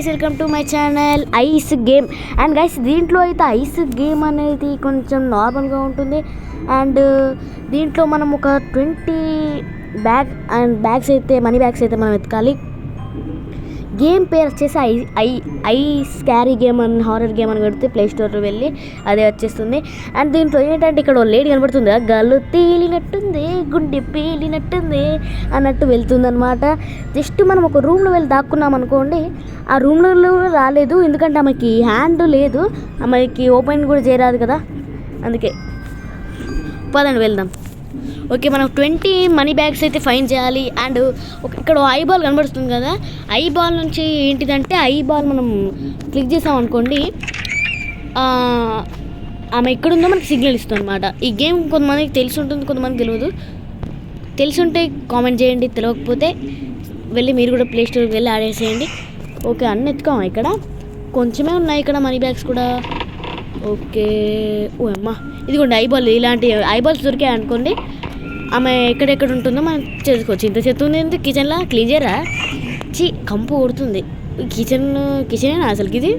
Welcome to my channel ice game. And guys దీంట్లో అయితే ice game అనేది కొంచెం నార్మల్గా ఉంటుంది. అండ్ దీంట్లో మనం ఒక 20 బ్యాగ్స్ అయితే మనీ బ్యాగ్స్ అయితే మనం వెతకాలి. గేమ్ పేరు వచ్చేసి ఐ స్కారీ గేమ్ అని హారర్ గేమ్ అని పెడితే ప్లే స్టోర్లో వెళ్ళి అదే వచ్చేస్తుంది. అండ్ దీంట్లో ఏంటంటే ఇక్కడ లేడీ కనబడుతుంది, గల్లు తేలినట్టుంది, గుండె పేలినట్టుంది అన్నట్టు వెళ్తుంది అనమాట. జస్ట్ మనం ఒక రూమ్లో వెళ్ళి దాక్కున్నాం అనుకోండి, ఆ రూమ్లో రాలేదు, ఎందుకంటే ఆమెకి హ్యాండ్ లేదు, ఆమెకి ఓపెన్ కూడా చేయరాదు కదా, అందుకే పదండి వెళ్దాం. ఓకే, మనం 20 మనీ బ్యాగ్స్ అయితే ఫైన్ చేయాలి. అండ్ ఇక్కడ ఐ బాల్ కనబడుతుంది కదా, ఐ బాల్ నుంచి ఏంటిదంటే ఐ బాల్ మనం క్లిక్ చేసాం అనుకోండి, ఆమె ఎక్కడుందో మనకి సిగ్నల్ ఇస్తుంది అనమాట. ఈ గేమ్ కొంతమందికి తెలిసి ఉంటుంది, కొంతమందికి తెలియదు. తెలిసి ఉంటే కామెంట్ చేయండి, తెలియకపోతే వెళ్ళి మీరు కూడా ప్లే స్టోర్కి వెళ్ళి ఆడేసేయండి. ఓకే, అన్నీ ఎత్తుకోమా, ఇక్కడ కొంచెమే ఉన్నాయి ఇక్కడ మనీ బ్యాగ్స్ కూడా. ఓకే, ఓ అమ్మా, ఇదిగోండి ఐ బాల్. ఇలాంటి ఐ బాల్స్ దొరికాయి అనుకోండి, ఆమె ఎక్కడెక్కడ ఉంటుందో మనం చేసుకోవచ్చు. ఇంత చెత్త ఉంది కిచెన్లో, క్లీన్ చేయరా? కంపు కొడుతుంది. కిచెనేనా అసలుకి ఇది?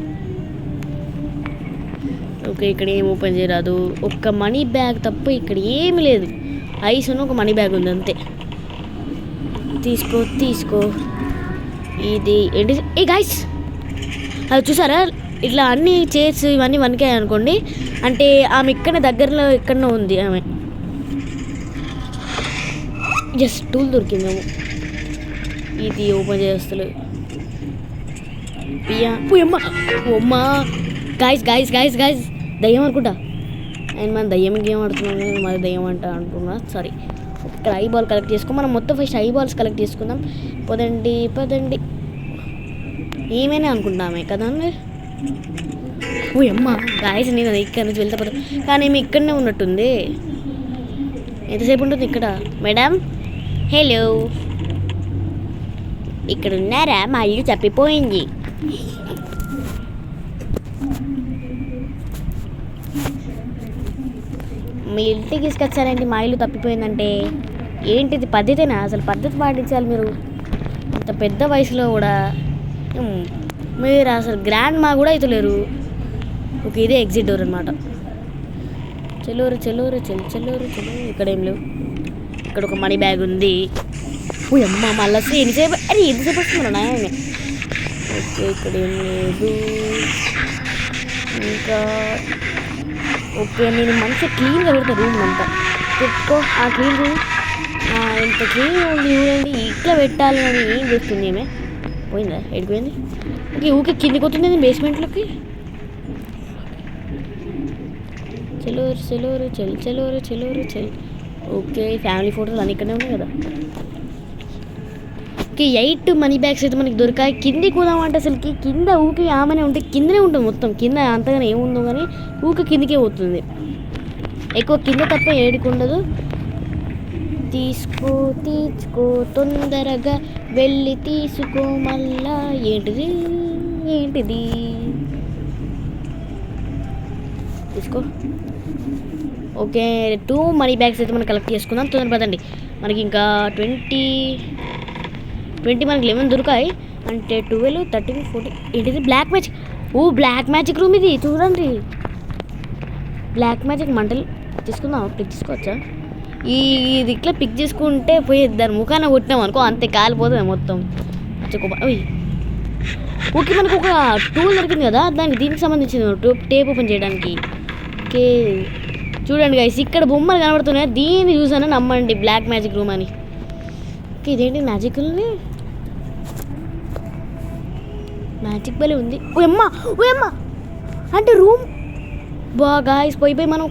ఓకే, ఇక్కడ ఏం ఓపెన్ చేయరాదు, ఒక్క మనీ బ్యాగ్ తప్ప ఇక్కడ ఏమి లేదు. ఐస్ ఉన్న ఒక మనీ బ్యాగ్ ఉంది అంతే. తీసుకో. ఇది ఏంటి? ఏ గైస్, అది చూసారా, ఇట్లా అన్ని చైర్స్ ఇవన్నీ వనికాయి అనుకోండి, అంటే ఆమె ఇక్కడ దగ్గరలో ఎక్కడో ఉంది. ఆమె జస్ట్ టూల్ దొరికిందేమో, ఇది ఓపెన్ చేస్తలే. అమ్మా గాయస్ దయ్యం అనుకుంటా. అండ్ మనం దయ్యం గేమ్ ఆడుతున్నాం, మరి దయ్యం అనుకున్నా, సారీ. ఇక్కడ ఐ బాల్ కలెక్ట్ చేసుకో, మనం మొత్తం ఫస్ట్ ఐ బాల్స్ కలెక్ట్ చేసుకుందాం. పదండి. ఏమైనా అనుకుంటామే కదా. అమ్మ గాయస్, నేను ఇక్కడ నుంచి వెళ్తా పద, కానీ ఏమి ఇక్కడనే ఉన్నట్టుంది. ఎంతసేపు ఉంటుంది ఇక్కడ? మేడం, హలో, ఇక్కడ ఉన్నారా? మా ఇల్లు తప్పిపోయింది. మీ ఇంటికి తీసుకొచ్చారండి, మా ఇల్లు తప్పిపోయిందంటే ఏంటిది? పద్ధతేనా? అసలు పద్ధతి పాటించాలి మీరు. ఇంత పెద్ద వయసులో కూడా మీరు అసలు గ్రాండ్ మా కూడా అవుతలేరు. ఓకే, ఇదే ఎగ్జిట్ డోర్ అనమాట. చెల్లూరు. ఇక్కడ ఏం లేవు. ఇక్కడ ఒక మనీ బ్యాగ్ ఉంది. అమ్మ మళ్ళీ ఎంతసేపు వస్తున్నాను నాయన. ఓకే, ఇక్కడ ఏం లేదు ఇంకా. ఓకే, నేను మంచిగా క్లీన్గా పెడతాను రూమ్ అంతా. పెట్టుకో ఆ క్లీన్ రూమ్, ఎంత క్లీన్ ఉంది చూడండి. ఇట్లా పెట్టాలి అని ఏం చేస్తుంది ఏమే? పోయిందా? ఎడిపోయింది. ఓకే కిందికి వస్తుంది బేస్మెంట్లోకి. చెల్లూరు. ఓకే, ఫ్యామిలీ ఫోటోలు అన్నీ ఇక్కడే ఉన్నాయి కదా. ఓకే, 8 మనీ బ్యాగ్స్ అయితే మనకి దొరికాయి. కిందికి పోదామంటే అసలుకి కింద ఊకే ఆమెనే ఉంటే కిందనే ఉంటుంది మొత్తం. కింద అంతగానే ఏముందో కానీ ఊకే కిందికే పోతుంది. ఎక్కువ కింద తప్ప ఏడికి ఉండదు. తీసుకో తొందరగా వెళ్ళి తీసుకో మళ్ళా. ఏంటిది తీసుకో. ఓకే, 2 మనీ బ్యాగ్స్ అయితే మనం కలెక్ట్ చేసుకుందాం. తొందర పదండి, మనకి ఇంకా 20 మనకి 11 దొరికాయి. అంటే 12, 13, 14. ఏంటిది? Black magic. Black magic room ఇది, చూడండి. బ్లాక్ మ్యాజిక్ మంటలు తీసుకుందాం. పిక్ తీసుకోవచ్చా? ఇది ఇట్లా పిక్ చేసుకుంటే పోయి దాని ముఖాన కొట్టినాం అనుకో, అంతే కాలిపోతుంది మొత్తం. ఓకే, మనకు ఒక టూల్ దొరికింది కదా, దీనికి సంబంధించింది టేప్ ఓపెన్ చేయడానికి. ఓకే, చూడండి గైస్, ఇక్కడ బొమ్మలు కనబడుతున్నాయి, దీన్ని చూసాను నమ్మండి, బ్లాక్ మ్యాజిక్ రూమ్ అని. ఓకే, ఇదేంటి మ్యాజిక్ని? మ్యాజిక్ బలే ఉంది. ఓయమ్మ అంటే రూమ్ గాయస్. పోయి మనం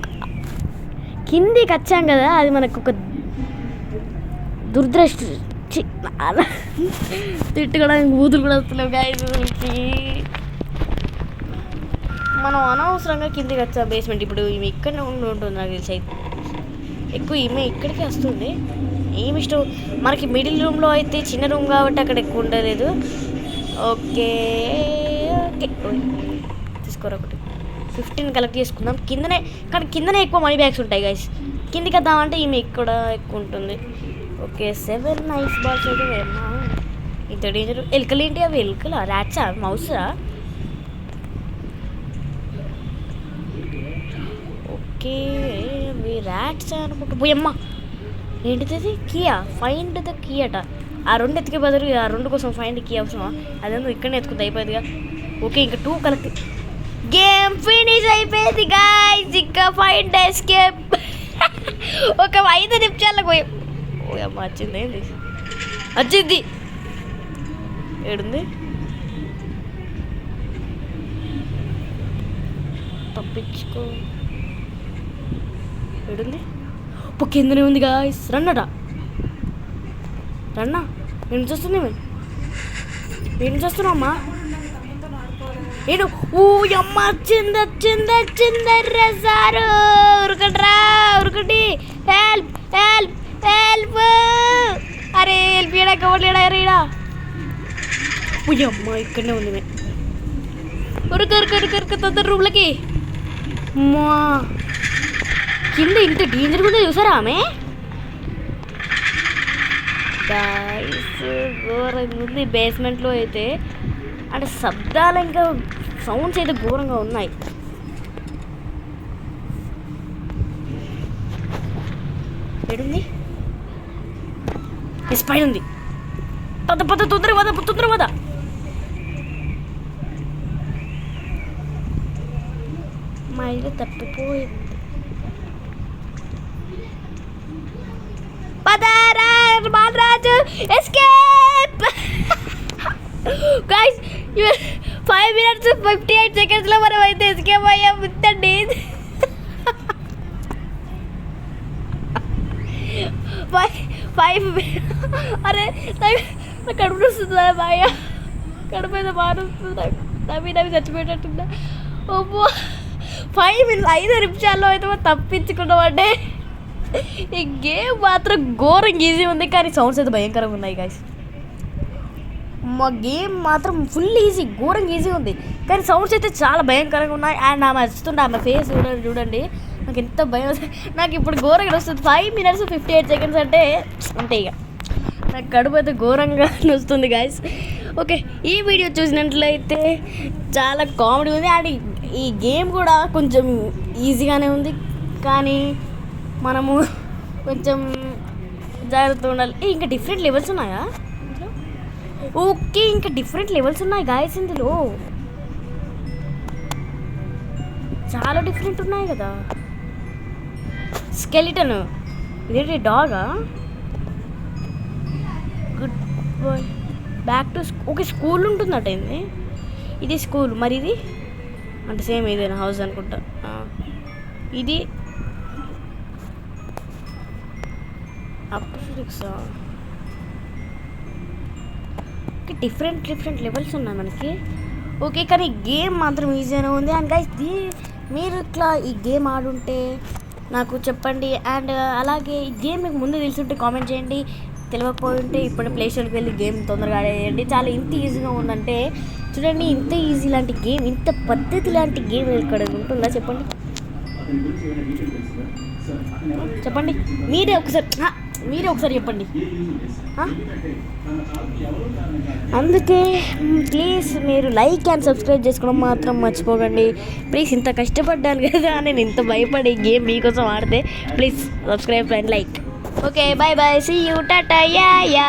కిందికి వచ్చాం కదా, అది మనకు ఒక దురదృష్టి. తిట్టుకోవడానికి బూతులు కూడా వస్తున్నావు గాయస్. మనం అనవసరంగా కిందికి వచ్చాం బేస్మెంట్. ఇప్పుడు ఈమె ఇక్కడనే ఉంటుంది నాకు తెలిసి. ఎక్కువ ఈమె ఇక్కడికి వస్తుంది. ఏమి ఇష్టం మనకి మిడిల్ రూమ్లో అయితే చిన్న రూమ్ కాబట్టి అక్కడ ఎక్కువ ఉండలేదు. ఓకే తీసుకోరా, ఒకటి 15 కలెక్ట్ చేసుకుందాం. కిందనే ఎక్కువ మనీ బ్యాగ్స్ ఉంటాయి గైస్. కిందికి వద్దామంటే ఈమె ఇక్కడ ఎక్కువ ఉంటుంది. ఓకే, 7 నైస్ బాల్స్ అయితే ఇంత డేంజర్. ఎలుకలు ఏంటి? అవి ఎలుకలా? ర్యాట్సా? మౌసా? ఓకే, అవి ర్యాట్సా అనుకుంటా. పోయమ్మ, ఏంటిది? కియా, ఫైండ్ ద కీ అట. ఆ 2 ఎత్తుకే బదులు ఆ 2 కోసం ఫైండ్ కీ అవసరమా? అదేందో ఇక్కడనే ఎత్తుకుంది, అయిపోయిందిగా. ఓకే, ఇంకా 2 కలెక్ట్. గేమ్ ఫినిష్ అయిపోయింది గాయ్స్. ఇంకా ఫైండ్ ఎస్కేప్. ఒక 5 నిమిషాలకు పోయి. ఓయమ్మ, వచ్చింది. ఏంది వచ్చింది? ఏడుంది? తప్పించుకో. ఏడుంది? కిందనే ఉంది గాయ్స్. రన్నట, రన్నా. నేను చూస్తుంది, నేను చూస్తున్నా అమ్మా. నేను అమ్మ వచ్చిందర్రా సారు. ఉరకట్రా, ఉరకటి. Help help help. అరే హెల్ప్ చేయడా, కవర్ లేడా? రీడా అమ్మ, ఇక్కడనే ఉంది. ఉరుకు ఉరుకు ఉరుకు ఉరుకు తొందర రూమ్లకి. అమ్మా, కింద ఇంత డేంజర్గా ఉందో చూసారా ఆమె? గాయ్స్, ఘోరంగా ఉంది. బేస్మెంట్లో అయితే అంటే శబ్దాలు, ఇంకా సౌండ్స్ అయితే ఘోరంగా ఉన్నాయి. ఏడుంది? పైన ఉంది. పద తొందర పద, తొందర పద. మా ఇల్లు తప్పిపోయింది. Balaraju escape. Guys, 5 minutes 58 seconds మనం అయితే ఎస్కేప్ అయ్యాం. ఇంతండి. 5. అరే నాకు కడుపు వస్తుందా బాయ? కడుపు అయితే బాగా వస్తుంది. నవ్వి చచ్చిపోయేటట్టుందా? ఓ 5 నిమిషాల్లో అయితే మనం తప్పించుకున్నామంటే. ఈ గేమ్ మాత్రం ఘోరంగా ఈజీ ఉంది, కానీ సౌండ్స్ అయితే భయంకరంగా ఉన్నాయి గాయ్స్. మా గేమ్ మాత్రం ఫుల్ ఈజీ, ఘోరంగా ఈజీ ఉంది, కానీ సౌండ్స్ అయితే చాలా భయంకరంగా ఉన్నాయి. అండ్ ఆమె వస్తుండే, ఆమె ఫేస్ చూడండి. నాకు ఎంత భయం. నాకు ఇప్పుడు ఘోరంగా వస్తుంది. 5 minutes 58 seconds అంటే అంతే. ఇక నాకు కడుపు అయితే ఘోరంగా వస్తుంది గాయ్స్. ఓకే, ఈ వీడియో చూసినట్లయితే చాలా కామెడీ ఉంది. అండ్ ఈ గేమ్ కూడా కొంచెం ఈజీగానే ఉంది, కానీ మనము కొంచెం జాగ్రత్త ఉండాలి. ఇంకా డిఫరెంట్ లెవెల్స్ ఉన్నాయా? ఓకే, ఇంకా డిఫరెంట్ లెవెల్స్ ఉన్నాయి గాయస్. ఇందులో చాలా డిఫరెంట్ ఉన్నాయి కదా. స్కెలిటన్, ఇదేంటి? డాగా? Good boy, back to okay, school ఉంటుందట. ఏంది ఇది? స్కూల్. మరి ఇది అంటే సేమ్ ఇదేనా? హౌస్ అనుకుంటా. ఇది అప్లిక్సా? డిఫరెంట్ లెవెల్స్ ఉన్నాయి మనకి. ఓకే, కానీ గేమ్ మాత్రం ఈజీగానే ఉంది. అండ్ గైస్, మీరు ఇట్లా ఈ గేమ్ ఆడుంటే నాకు చెప్పండి. అండ్ అలాగే ఈ గేమ్ మీకు ముందు తెలుసుంటే కామెంట్ చేయండి. తెలియకపోయింటే ఇప్పుడు ప్లే స్టోర్కి వెళ్ళి గేమ్ తొందరగా ఆడేయండి. చాలా ఇంత ఈజీగా ఉందంటే చూడండి. ఇంత ఈజీ లాంటి గేమ్, ఇంత పద్ధతి లాంటి గేమ్ ఇక్కడ ఉంటుందా చెప్పండి? చెప్పండి మీరే ఒకసారి చెప్పండి. అందుకే ప్లీజ్ మీరు లైక్ అండ్ సబ్స్క్రైబ్ చేసుకోవడం మాత్రం మర్చిపోకండి ప్లీజ్. ఇంత కష్టపడ్డాను కదా, నేను ఇంత భయపడి గేమ్ మీకోసం ఆడితే please subscribe and like. Okay, bye bye, see you, tata, yeah.